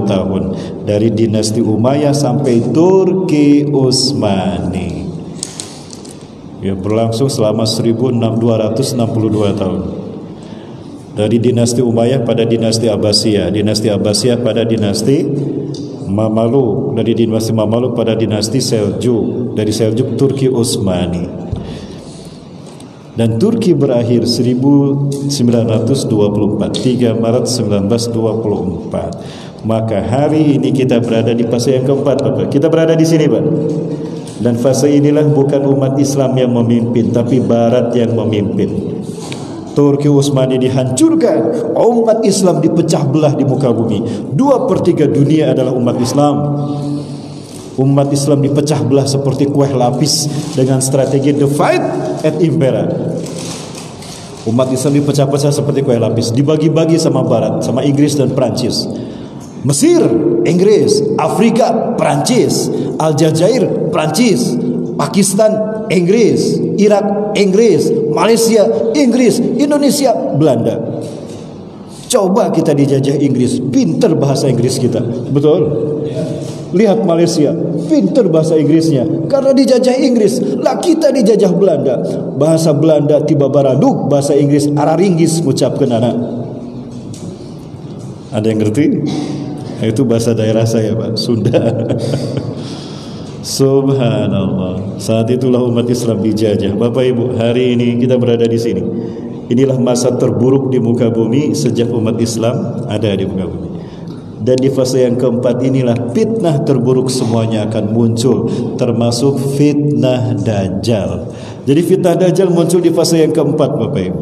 [SPEAKER 1] tahun, dari dinasti Umayyah sampai Turki Utsmani. Ya, berlangsung selama 1262 tahun. Dari dinasti Umayyah pada dinasti Abbasiyah, dinasti Abbasiyah pada dinasti Mamaluk, dari dinasti Mamaluk pada dinasti Seljuk, dari Seljuk Turki Utsmani. Dan Turki berakhir 1924, 3 Maret 1924. Maka hari ini kita berada di fase yang keempat, Bapak. Kita berada di sini, Pak. Dan fase inilah bukan umat Islam yang memimpin, tapi Barat yang memimpin. Turki Utsmani dihancurkan, umat Islam dipecah belah di muka bumi. 2/3 dunia adalah umat Islam. Umat Islam dipecah belah seperti kue lapis dengan strategi divide and impera. Umat Islam dipecah-pecah seperti kue lapis, dibagi-bagi sama Barat, sama Inggris dan Prancis. Mesir, Inggris; Afrika, Prancis; Aljazair, Prancis; Pakistan, Inggris; Irak, Inggris; Malaysia, Inggris; Indonesia, Belanda. Coba kita dijajah Inggris, pinter bahasa Inggris kita, betul? Lihat Malaysia, pinter bahasa Inggrisnya karena dijajah Inggris. Lah kita dijajah Belanda, bahasa Belanda tiba baraduk, bahasa Inggris araringgis ngucapkeun anak. Ada yang ngerti? Itu bahasa daerah saya, Pak, Sunda. Subhanallah. Saat itulah umat Islam dijajah. Bapak Ibu, hari ini kita berada di sini. Inilah masa terburuk di muka bumi sejak umat Islam ada di muka bumi. Dan di fase yang keempat inilah fitnah terburuk semuanya akan muncul, termasuk fitnah Dajjal. Jadi fitnah Dajjal muncul di fase yang keempat, Bapak Ibu.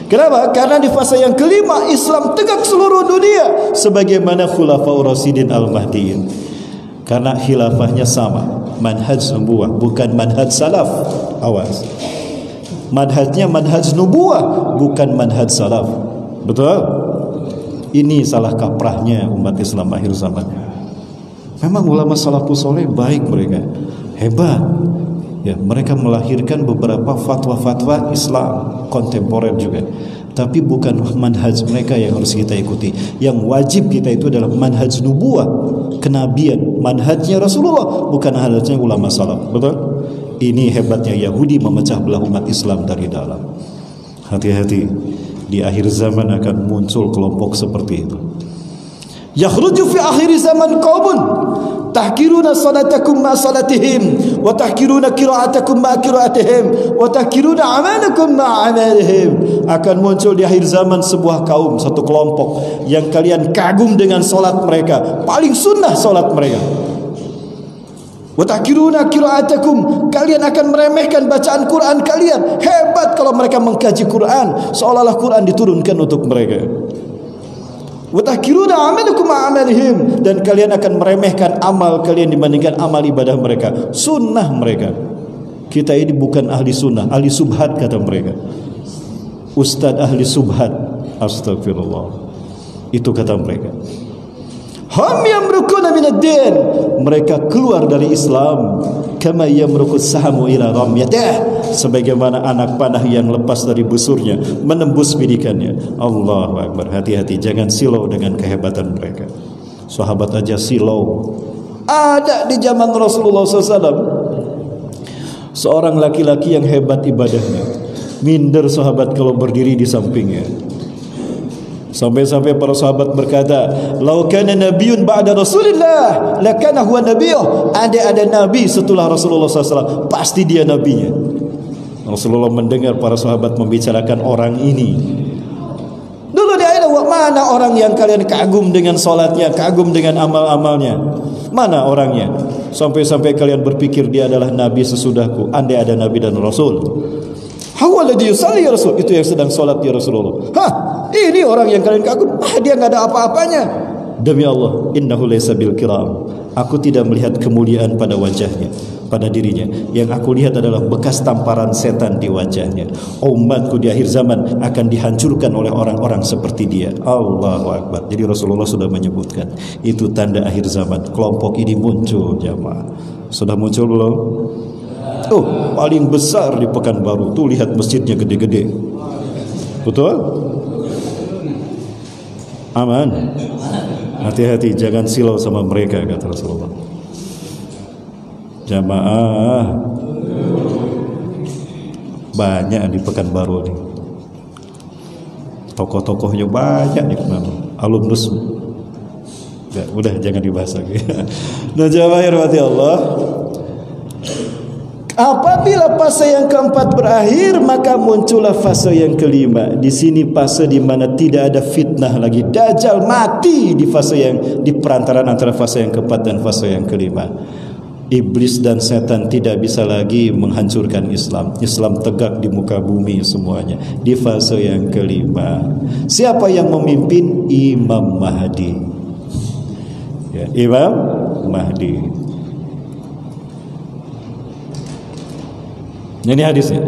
[SPEAKER 1] Kenapa? Karena di fase yang kelima Islam tegak seluruh dunia sebagaimana Khulafaur Rasyidin Al-Mahdiin. Karena khilafahnya sama, manhaj nubuwah, bukan manhaj salaf. Awas. Manhajnya manhaj nubuwah, bukan manhaj salaf. Betul? Ini salah kaprahnya umat Islam akhir zaman. Memang ulama salafus soleh baik mereka, hebat. Ya, mereka melahirkan beberapa fatwa-fatwa Islam kontemporer juga. Tapi bukan manhaj mereka yang harus kita ikuti. Yang wajib kita itu adalah manhaj nubuwah, kenabian, manhajnya Rasulullah, bukan manhajnya ulama salaf. Betul? Ini hebatnya Yahudi memecah belah umat Islam dari dalam. Hati-hati, di akhir zaman akan muncul kelompok seperti itu. Yakhruju fi akhir zaman qaumun tahkiruna salatakum ma salatihim wa tahkiruna qira'atakum ma qira'atihim wa tahkiruna amalakum ma amalihim. Akan muncul di akhir zaman sebuah kaum, satu kelompok yang kalian kagum dengan salat mereka, paling sunnah salat mereka. Wa tahkiruna qira'atakum, kalian akan meremehkan bacaan Quran kalian. Hebat kalau mereka mengkaji Quran, seolah-olah Quran diturunkan untuk mereka. Wa tahkiruna amalakum ma amalihim, dan kalian akan meremehkan amal kalian dibandingkan amal ibadah mereka, sunnah mereka. Kita ini bukan ahli sunnah, ahli subhat kata mereka. Ustadz ahli subhat, astagfirullah. Itu kata mereka. Hum yamrukuna minad din, mereka keluar dari Islam kama yamrukus sahamu ila ramyatih, sebagaimana anak panah yang lepas dari busurnya menembus bidikannya. Allahu akbar. Hati-hati, jangan silau dengan kehebatan mereka. Sahabat aja silau. Ada di zaman Rasulullah SAW seorang laki-laki yang hebat ibadahnya, minder sahabat kalau berdiri di sampingnya. Sampai-sampai para sahabat berkata, "Lau kana nabiyyun ba'da Rasulillah, lakana huwa nabiyyuh." Ada nabi setelah Rasulullah SAW, pasti dia nabinya. Rasulullah mendengar para sahabat membicarakan orang ini. Dulu dia ada, mana orang yang kalian kagum dengan salatnya, kagum dengan amal-amalnya? Mana orangnya? Sampai-sampai kalian berpikir dia adalah nabi sesudahku. Andai ada nabi dan rasul. Hawalladhi yusalli ya Rasul, itu yang sedang salat ya Rasulullah. Hah, ini orang yang kalian kagum. Dia enggak ada apa-apanya. Demi Allah, innahu laysa bil kiram. Aku tidak melihat kemuliaan pada wajahnya, pada dirinya. Yang aku lihat adalah bekas tamparan setan di wajahnya. Umatku di akhir zaman akan dihancurkan oleh orang-orang seperti dia. Allahu akbar. Jadi Rasulullah sudah menyebutkan itu tanda akhir zaman. Kelompok ini muncul, jamaah. Sudah muncul belum? Oh, paling besar di Pekanbaru. Tuh lihat masjidnya gede-gede. Betul? Aman. Hati-hati, jangan silau sama mereka, kata Rasulullah. Jamaah. Banyak di Pekanbaru ni. Tokoh-tokohnya banyak di mana. Alumnus. Ya, udah jangan dibahas lagi. Nah, jamaah rahmati Allah. Apabila fase yang keempat berakhir, maka muncullah fase yang kelima. Di sini fase di mana tidak ada fitnah lagi. Dajjal mati di fase yang di perantaraan antara fase yang keempat dan fase yang kelima. Iblis dan setan tidak bisa lagi menghancurkan Islam. Islam tegak di muka bumi semuanya di fase yang kelima. Siapa yang memimpin? Imam Mahdi. Ya, Imam Mahdi. Ini hadisnya.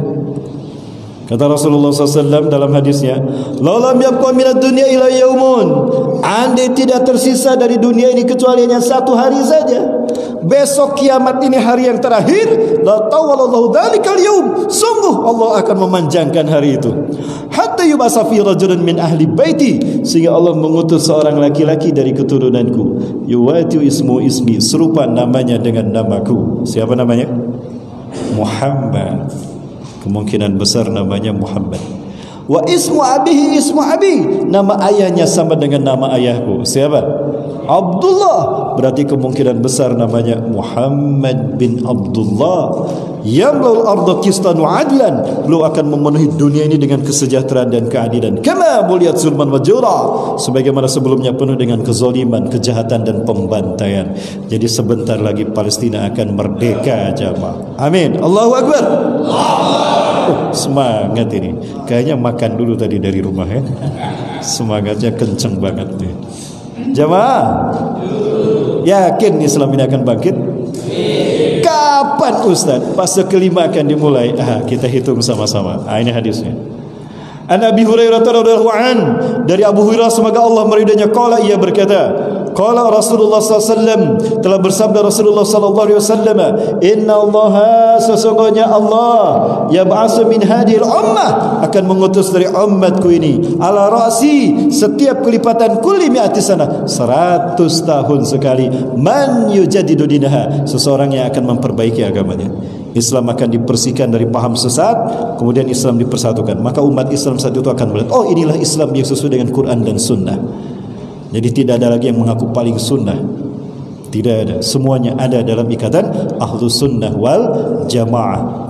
[SPEAKER 1] Kata Rasulullah SAW dalam hadisnya, "Lalam yabqa minad dunya ila yaumun." Andai tidak tersisa dari dunia ini kecuali hanya satu hari saja. Besok kiamat ini hari yang terakhir, la tawallahu dzalikal yaum. Sungguh Allah akan memanjangkan hari itu. Hatta yubasa fi rajulin min ahli baiti, sehingga Allah mengutus seorang laki-laki dari keturunanku. Yuwatu ismu ismi, serupa namanya dengan namaku. Siapa namanya? Muhammad. Kemungkinan besar namanya Muhammad. Wa ismu abihi ismu abi, nama ayahnya sama dengan nama ayahku. Siapa? Abdullah. Berarti kemungkinan besar namanya Muhammad bin Abdullah. Yamlul arda qistan wa adlan, beliau akan memenuhi dunia ini dengan kesejahteraan dan keadilan. Kama muliyat zulman wa jura, sebagaimana sebelumnya penuh dengan kezaliman, kejahatan dan pembantaian. Jadi sebentar lagi Palestina akan merdeka, jamaah. Amin. Allahu akbar. Semangat ini. Kayaknya makan dulu tadi dari rumah ya. Semangatnya kenceng banget nih. Jamaah, yakin Islam ini akan bangkit? Kapan Ustaz? Fase kelima akan dimulai. Kita hitung sama-sama. Ini hadisnya. An Abi Hurairah radhiyallahu an, dari Abu Hurairah semoga Allah meridainya, qala, ia berkata, qala Rasulullah sallallahu alaihi wasallam, telah bersabda Rasulullah sallallahu alaihi wasallam, inna Allaha, sesungguhnya Allah, yab'asu min hadhil ummah, akan mengutus dari umatku ini, ala ra'si, setiap kelipatan kulli mi'ati sana, 100 tahun sekali, man yujadidu dinaha, seseorang yang akan memperbaiki agamanya. Islam akan dibersihkan dari paham sesat, kemudian Islam dipersatukan. Maka umat Islam saat itu akan melihat, oh inilah Islam yang sesuai dengan Quran dan Sunnah. Jadi tidak ada lagi yang mengaku paling sunnah. Tidak ada. Semuanya ada dalam ikatan Ahlus Sunnah wal Jamaah.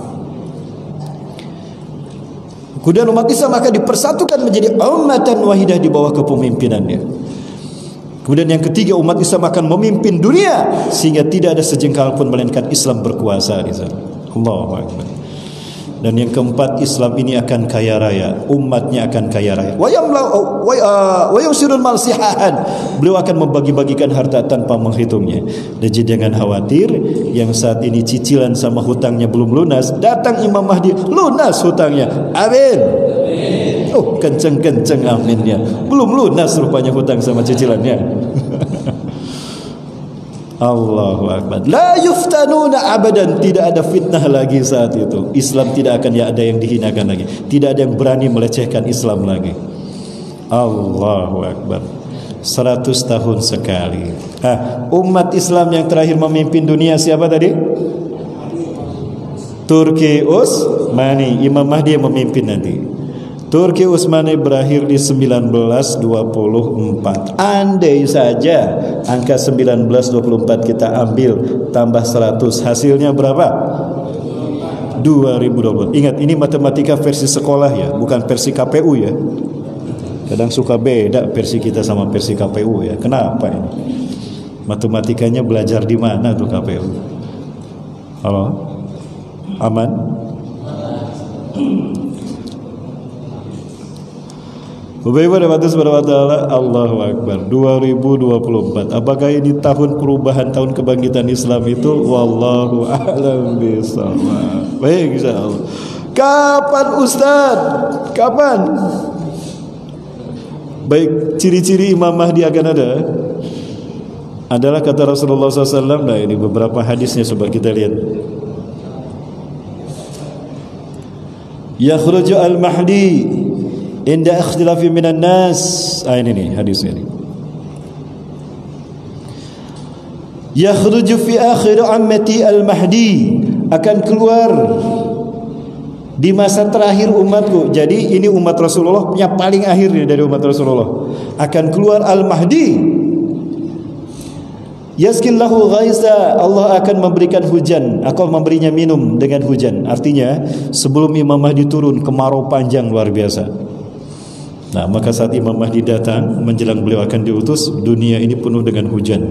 [SPEAKER 1] Kemudian umat Islam akan dipersatukan menjadi ummatan wahidah di bawah kepemimpinannya. Kemudian yang ketiga, umat Islam akan memimpin dunia sehingga tidak ada sejengkal pun melainkan Islam berkuasa di sana. Allahu akbar. Dan yang keempat, Islam ini akan kaya raya, umatnya akan kaya raya. Wa yusirul malsihahan, beliau akan membagi-bagikan harta tanpa menghitungnya. Dan jangan khawatir, yang saat ini cicilan sama hutangnya belum lunas, datang Imam Mahdi lunas hutangnya. Amin. Oh, kenceng-kenceng aminnya. Belum lunas rupanya hutang sama cicilannya. Allahu akbar. La yuftanuna abadan, tidak ada fitnah lagi saat itu. Islam tidak akan ada yang dihinakan lagi. Tidak ada yang berani melecehkan Islam lagi. Allahu akbar. 100 tahun sekali. Umat Islam yang terakhir memimpin dunia siapa tadi? Turki Utsmani. Imam Mahdi yang memimpin nanti. Turki Utsmani berakhir di 1924. Andai saja angka 1924 kita ambil tambah 100, hasilnya berapa? 2020. Ingat, ini matematika versi sekolah ya, bukan versi KPU ya. Kadang suka beda versi kita sama versi KPU ya. Kenapa ini? Matematikanya belajar di mana tuh KPU? Halo? Aman? Allahu akbar. 2024. Apakah ini tahun perubahan, tahun kebangkitan Islam itu? Wallahu a'lam bishawab. Baik, insyaallah. Kapan Ustaz? Kapan? Baik, ciri-ciri Imam Mahdi akan ada adalah kata Rasulullah SAW. Nah, ini beberapa hadisnya, coba kita lihat. Yakhruju al-Mahdi inda ikhtilafi minan nas. Ini nih hadisnya nih. Yakhruju fi akhir ummati al-Mahdi, akan keluar di masa terakhir umatku. Jadi ini umat Rasulullah yang paling akhir dari umat Rasulullah. Akan keluar Al-Mahdi. Yaskillahu ghaisa, Allah akan memberikan hujan, akan memberinya minum dengan hujan. Artinya sebelum Imam Mahdi turun, kemarau panjang luar biasa. Nah, maka saat Imam Mahdi datang, menjelang beliau akan diutus, dunia ini penuh dengan hujan.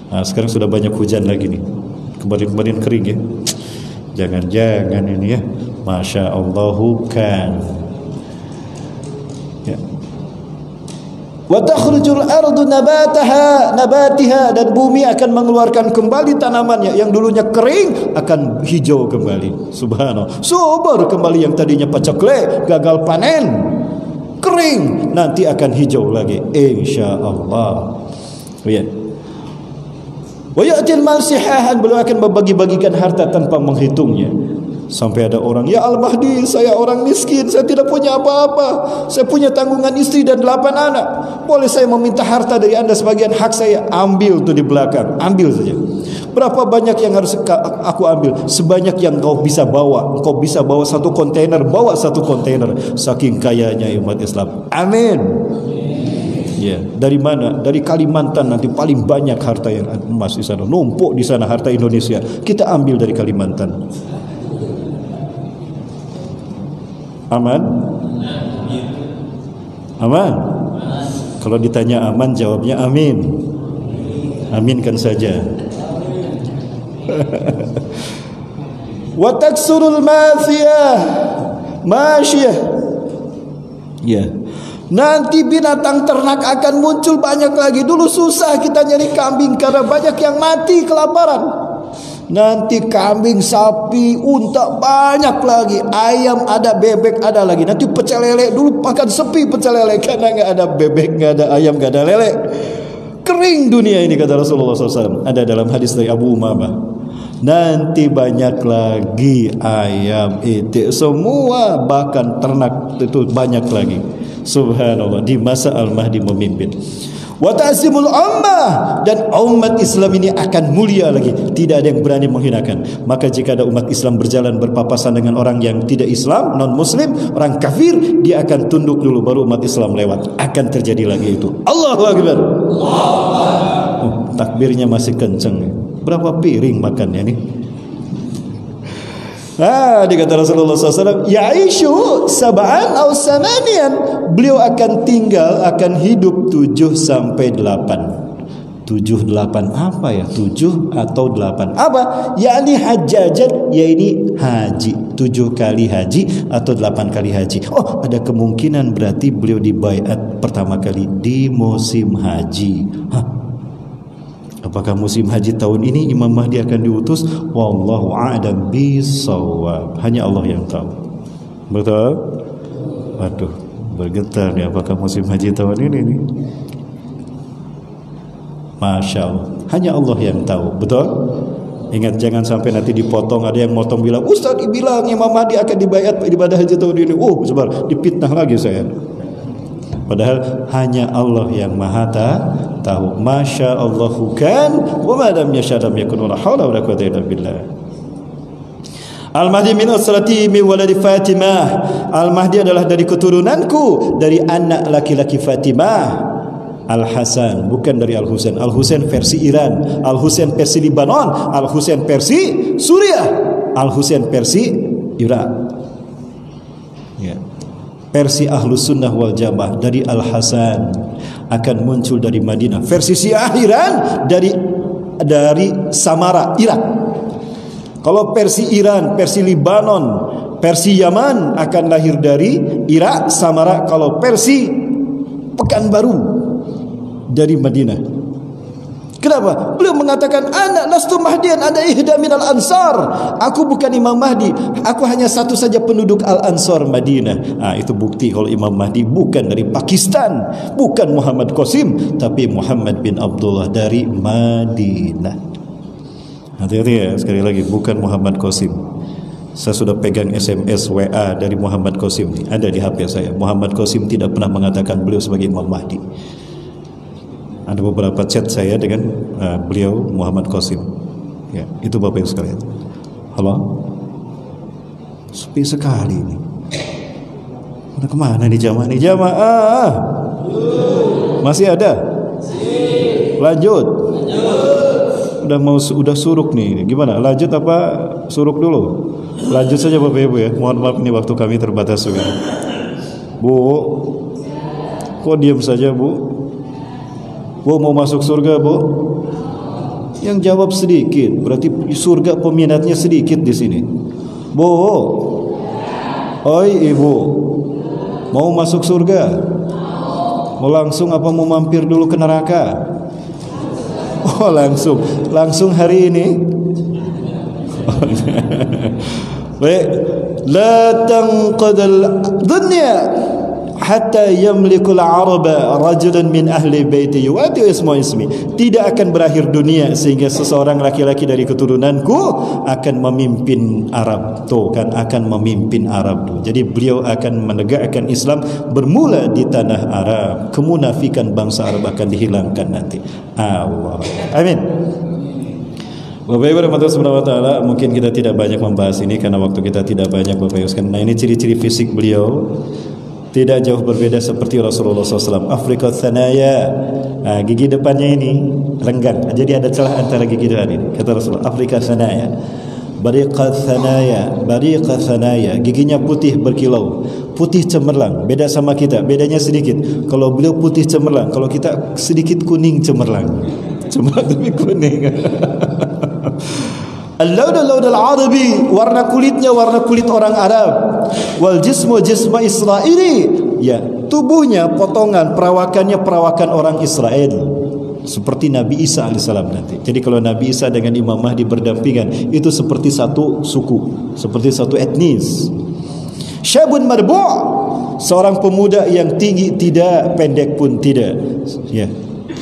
[SPEAKER 1] Nah, sekarang sudah banyak hujan lagi nih. Kemarin-kemarin kering ya. Jangan-jangan ini ya, Masya Allahu kan ya. Wa takhrujul ardu nabatiha, dan bumi akan mengeluarkan kembali tanamannya yang dulunya kering akan hijau kembali. Subhanallah, subur kembali yang tadinya paceklik, gagal panen, kering, nanti akan hijau lagi insyaallah. Ya. Wa ya'til mal sihahan, beliau akan membagi-bagikan harta tanpa menghitungnya. Sampai ada orang, ya Al-Mahdi, saya orang miskin, saya tidak punya apa-apa, saya punya tanggungan istri dan 8 anak, boleh saya meminta harta dari anda sebagian hak saya? Ambil tuh di belakang, ambil saja. Berapa banyak yang harus aku ambil? Sebanyak yang kau bisa bawa. Kau bisa bawa 1 kontainer, bawa 1 kontainer. Saking kayanya umat Islam. Amin. Ya, dari mana? Dari Kalimantan, nanti paling banyak harta yang emas di sana, numpuk di sana harta Indonesia. Kita ambil dari Kalimantan. Aman? Aman? Kalau ditanya aman, jawabnya amin. Aminkan saja. Wa taksurul masyiyah. Ya. Nanti binatang ternak akan muncul banyak lagi. Dulu susah kita nyari kambing karena banyak yang mati kelaparan. Nanti kambing, sapi, unta banyak lagi. Ayam ada, bebek ada lagi. Nanti pecel lele, dulu makan sepi pecel lele karena nggak ada bebek, nggak ada ayam, nggak ada lele. Kering dunia ini, kata Rasulullah SAW. Ada dalam hadis dari Abu Umamah. Nanti banyak lagi ayam, itik, semua, bahkan ternak itu banyak lagi. Subhanallah, di masa Al-Mahdi memimpin. Wa ta'zimul ummah, dan umat Islam ini akan mulia lagi, tidak ada yang berani menghinakan. Maka jika ada umat Islam berjalan berpapasan dengan orang yang tidak Islam, non muslim, orang kafir, dia akan tunduk dulu baru umat Islam lewat. Akan terjadi lagi itu. Allahu Akbar. Takbirnya masih kenceng. Berapa piring makannya nih? Dikata Rasulullah SAW, ya'ishu sab'an aw samanian, beliau akan tinggal, akan hidup 7 sampai 8. 7, 8 apa ya? 7 atau 8 apa? Yakni hajjajat, yaitu haji, 7 kali haji atau 8 kali haji. Oh, ada kemungkinan berarti beliau dibaiat pertama kali di musim haji. Apakah musim haji tahun ini Imam Mahdi akan diutus? Wallahu a'lam bishawab. Hanya Allah yang tahu. Betul? Waduh, bergetar nih, apakah musim haji tahun ini nih? Masya Allah, hanya Allah yang tahu. Betul? Ingat, jangan sampai nanti dipotong. Ada yang motong bilang, Ustaz bilang Imam Mahdi akan dibayat ibadah haji tahun ini. Sebar, dipitnah lagi saya. Padahal hanya Allah yang maha tahu. Masya Allahu kan, wa ma lam yasha lam yakun, la haula wala quwwata illa billah. Al-Mahdi min usrati min waladi Fatimah. Al-Mahdi adalah dari keturunanku, dari anak laki-laki Fatimah. Al-Hasan, bukan dari Al-Husain. Al-Husain versi Iran, Al-Husain versi Libanon, Al-Husain versi Suriah, Al-Husain versi Irak. Ya. Versi Ahlus Sunnah wal Jamaah dari Al-Hasan akan muncul dari Madinah. Versi Syiah Iran dari Samara, Irak. Kalau versi Iran, versi Libanon, versi Yaman akan lahir dari Irak, Samara. Kalau versi Pekanbaru dari Madinah. Kenapa? Beliau mengatakan, anak lastu mahdian, ada ihda minal ansar. Aku bukan Imam Mahdi, aku hanya satu saja penduduk Al-Ansar Madinah. Itu bukti kalau Imam Mahdi bukan dari Pakistan, bukan Muhammad Qasim, tapi Muhammad bin Abdullah dari Madinah. Hati-hati ya, sekali lagi, bukan Muhammad Qasim. Saya sudah pegang SMS WA dari Muhammad Qasim, ada di HP saya. Muhammad Qasim tidak pernah mengatakan beliau sebagai Imam Mahdi. Ada beberapa chat saya dengan beliau Muhammad Qasim. Ya, itu Bapak Ibu sekalian. Halo. Sepi sekali ini. Mana kemana nih jamaah nih jamaah? Masih ada? Lanjut. Udah suruk nih. Gimana? Lanjut apa suruk dulu? Lanjut saja Bapak Ibu ya. Mohon maaf ini waktu kami terbatas juga. Bu, kok diam saja Bu? Bu mau masuk surga Bu? Yang jawab sedikit, berarti surga peminatnya sedikit di sini. Bu, oi ibu, mau masuk surga? Mau langsung apa mau mampir dulu ke neraka? Oh langsung hari ini. Baik, la tanqadul dunya hatta yamlikul araba rajulan min ahli baiti yu'ati ismi. Tidak akan berakhir dunia sehingga seseorang laki-laki dari keturunanku akan memimpin Arab. Tuh kan, akan memimpin Arab tuh. Jadi beliau akan menegakkan Islam bermula di tanah Arab. Kemunafikan bangsa Arab akan dihilangkan nanti. Allah. Amin. Bapak Ibu rahmatullahi subhanahu wa ta'ala, mungkin kita tidak banyak membahas ini karena waktu kita tidak banyak Bapak Ibu sekalian. Nah, ini ciri-ciri fisik beliau. Tidak jauh berbeda seperti Rasulullah SAW. Afrika thanaya, gigi depannya ini renggang, jadi ada celah antara gigi depan ini. Kata Rasulullah, Afrika thanaya, bariqa thanaya, giginya putih berkilau, putih cemerlang. Beda sama kita, bedanya sedikit. Kalau beliau putih cemerlang, kalau kita sedikit kuning cemerlang. Cemerlang tapi kuning. Al-laud al-arabi, warna kulitnya warna kulit orang Arab. Wal jismu jisma Israili, ya, tubuhnya potongan, perawakannya perawakan orang Israel. Seperti Nabi Isa alaihissalam nanti. Jadi kalau Nabi Isa dengan Imam Mahdi berdampingan, itu seperti satu suku, seperti satu etnis. Syabun marbu', seorang pemuda yang tinggi tidak, pendek pun tidak. Ya,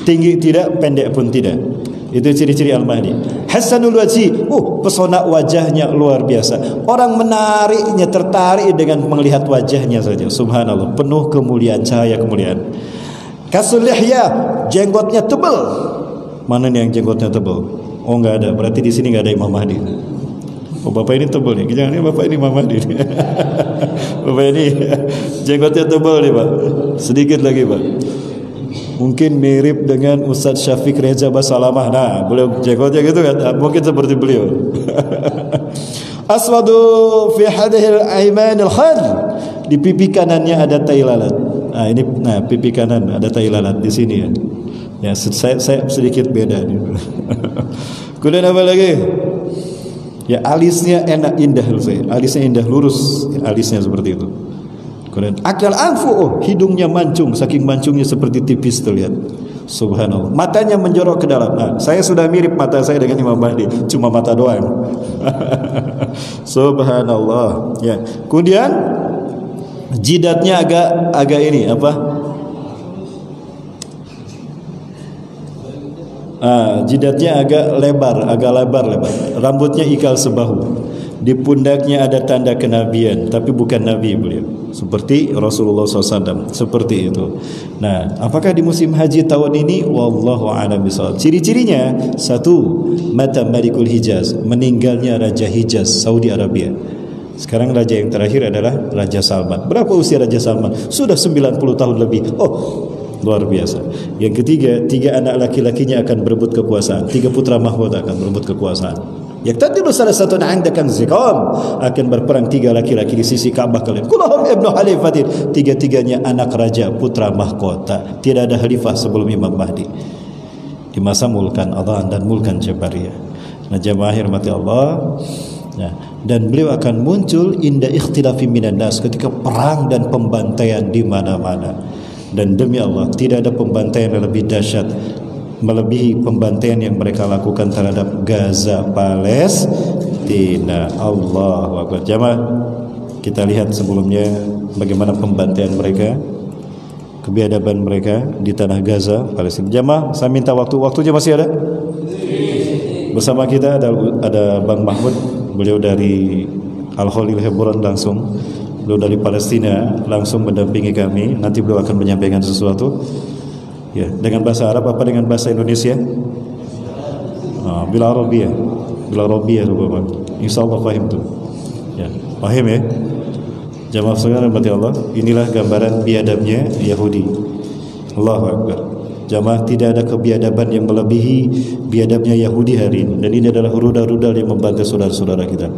[SPEAKER 1] tinggi tidak, pendek pun tidak. Itu ciri-ciri Al-Mahdi. Hasanul wajhi, pesona wajahnya luar biasa. Orang menariknya, tertarik dengan melihat wajahnya saja. Subhanallah, penuh kemuliaan, cahaya kemuliaan. Kasul lihya, jenggotnya tebal. Mana nih yang jenggotnya tebal? Oh, enggak ada. Berarti di sini enggak ada Imam Mahdi. Oh, Bapak ini tebal nih. Jangan, Bapak ini Imam Mahdi. Bapak ini jenggotnya tebal nih, Pak. Sedikit lagi, Pak. Mungkin mirip dengan Ustaz Syafiq Reza Basalamah. Nah, beliau jenggotnya gitu kan, mungkin seperti beliau. Aswadu fi hadhil aiman al-khad, di pipi kanannya ada tai lalat. Nah, ini pipi kanan ada tai lalat di sini ya. Ya, saya sedikit beda nih. Kemudian apa lagi? Ya, alisnya enak, indah saya. Alisnya indah, lurus, alisnya seperti itu. Kemudian akal anfu, hidungnya mancung, saking mancungnya seperti tipis terlihat. Subhanallah. Matanya menjorok ke dalam. Nah, saya sudah mirip mata saya dengan Imam Mahdi, cuma mata doang. Subhanallah. Ya. Kemudian jidatnya agak ini apa? Jidatnya agak lebar. Rambutnya ikal sebahu. Di pundaknya ada tanda kenabian, tapi bukan nabi beliau, seperti Rasulullah SAW, seperti itu. Nah, apakah di musim haji tahun ini? Wallahu a'lam bishawab. Ciri-cirinya, satu, mata Malikul Hijaz, meninggalnya Raja Hijaz, Saudi Arabia. Sekarang raja yang terakhir adalah Raja Salman. Berapa usia Raja Salman? Sudah 90 tahun lebih. Oh, luar biasa. Yang ketiga, 3 anak laki-lakinya akan berebut kekuasaan. 3 putra mahkota akan berebut kekuasaan. Yaktadilu salah satu na'andakan zikam, akan berperang 3 laki-laki di sisi Ka'bah kalian. Kulahum ibnu halifatin, 3-3-nya anak raja, putra mahkota. Tidak ada khalifah sebelum Imam Mahdi di masa Mulkan Adhan dan Mulkan Jabariyah. Nah, jamaah rahmati Allah. Nah, dan beliau akan muncul inda ikhtilafi minan nas, ketika perang dan pembantaian di mana-mana. Dan demi Allah, tidak ada pembantaian yang lebih dahsyat melebihi pembantaian yang mereka lakukan terhadap Gaza, Palestina. Allahu Akbar. Jamaah, kita lihat sebelumnya bagaimana pembantaian mereka, kebiadaban mereka di tanah Gaza, Palestina. Jamaah, saya minta waktunya masih ada? Bersama kita ada Bang Mahmud, beliau dari Al-Khalil Hebron langsung. Beliau dari Palestina langsung mendampingi kami. Nanti beliau akan menyampaikan sesuatu. Ya, dengan bahasa Arab apa dengan bahasa Indonesia? Bila Arabiyah, Bapak. Insyaallah fahim tuh. Ya. Paham ya? Jamaah sekalian rahmati Allah, inilah gambaran biadabnya Yahudi. Allahu Akbar. Jamaah, tidak ada kebiadaban yang melebihi biadabnya Yahudi hari ini. Dan ini adalah rudal-rudal yang membantai saudara-saudara kita.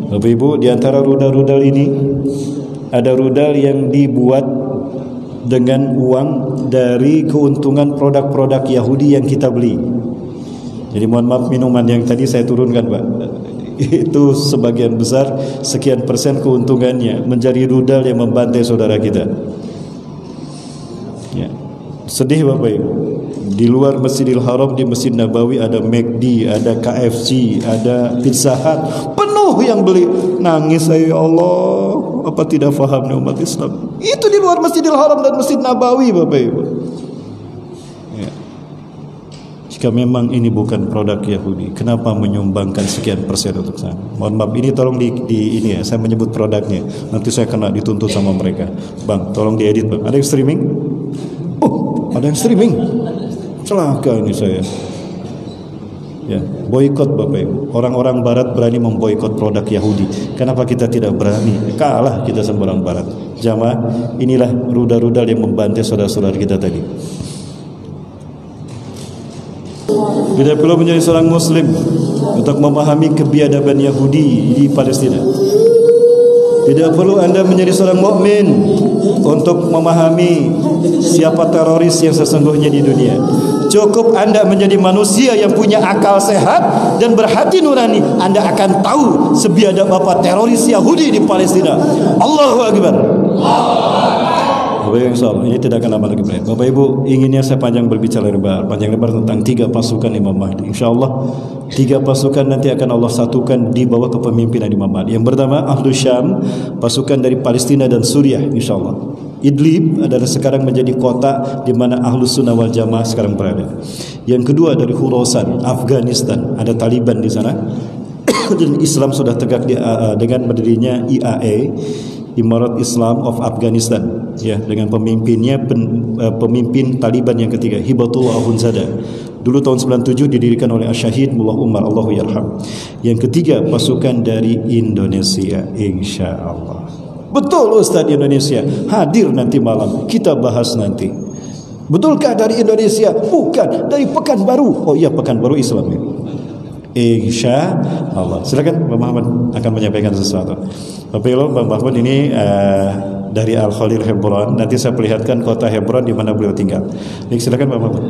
[SPEAKER 1] Bapak Ibu, di antara rudal-rudal ini ada rudal yang dibuat dengan uang dari keuntungan produk-produk Yahudi yang kita beli. Jadi mohon maaf, minuman yang tadi saya turunkan Pak, itu sebagian besar, sekian persen keuntungannya menjadi rudal yang membantai saudara kita. Ya. Sedih Bapak Ibu. Di luar Masjidil Haram, di Masjid Nabawi ada McD, ada KFC, ada Pizza Hut, penuh yang beli. Nangis saya, ya Allah, apa tidak faham umat Islam? Itu di luar Masjidil Haram dan Masjid Nabawi Bapak Ibu. Ya. Jika memang ini bukan produk Yahudi, kenapa menyumbangkan sekian persen untuk sana? Mohon maaf, ini tolong di ini ya, saya menyebut produknya, nanti saya kena dituntut sama mereka. Bang, tolong diedit Bang. Ada yang streaming? Oh, ada yang streaming. Celaka ini saya. Ya, boikot Bapak Ibu. Orang-orang Barat berani memboikot produk Yahudi. Kenapa kita tidak berani? Kalah kita sama orang Barat. Jamaah, inilah rudal-rudal yang membantai saudara-saudara kita tadi. Tidak perlu menjadi seorang Muslim untuk memahami kebiadaban Yahudi di Palestina. Tidak perlu Anda menjadi seorang mukmin untuk memahami siapa teroris yang sesungguhnya di dunia. Cukup Anda menjadi manusia yang punya akal sehat dan berhati nurani, Anda akan tahu sebiadab apa teroris Yahudi di Palestina. Allahu Akbar. Bapak Ibu, insyaallah ini tidak akan lama lagi. Bapak Ibu, inginnya saya panjang lebar tentang 3 pasukan Imam Mahdi. Insyaallah 3 pasukan nanti akan Allah satukan di bawah kepemimpinan Imam Mahdi. Yang pertama Ahlu Syam, pasukan dari Palestina dan Suriah insyaallah. Idlib adalah sekarang menjadi kota di mana Ahlus Sunnah wal Jamaah sekarang berada. Yang kedua dari Khurasan, Afghanistan, ada Taliban di sana. Dan Islam sudah tegak dengan berdirinya IAE, Imarat Islam of Afghanistan, ya, dengan pemimpinnya pemimpin Taliban yang ketiga, Hibatullah Akhundzada. Dulu tahun 97 didirikan oleh Syahid Mullah Umar, Allahu yarham. Yang ketiga pasukan dari Indonesia, insyaallah. Betul Ustaz, Indonesia hadir nanti malam, kita bahas nanti. Betulkah dari Indonesia? Bukan, dari Pekanbaru. Oh iya, Pekanbaru Islam ya. Insya Allah. Silakan Bang Muhammad akan menyampaikan sesuatu. Bapak Ibu, Bang Muhammad ini dari Al Khalil Hebron. Nanti saya perlihatkan kota Hebron di mana beliau tinggal. Baik, silakan Bang Muhammad.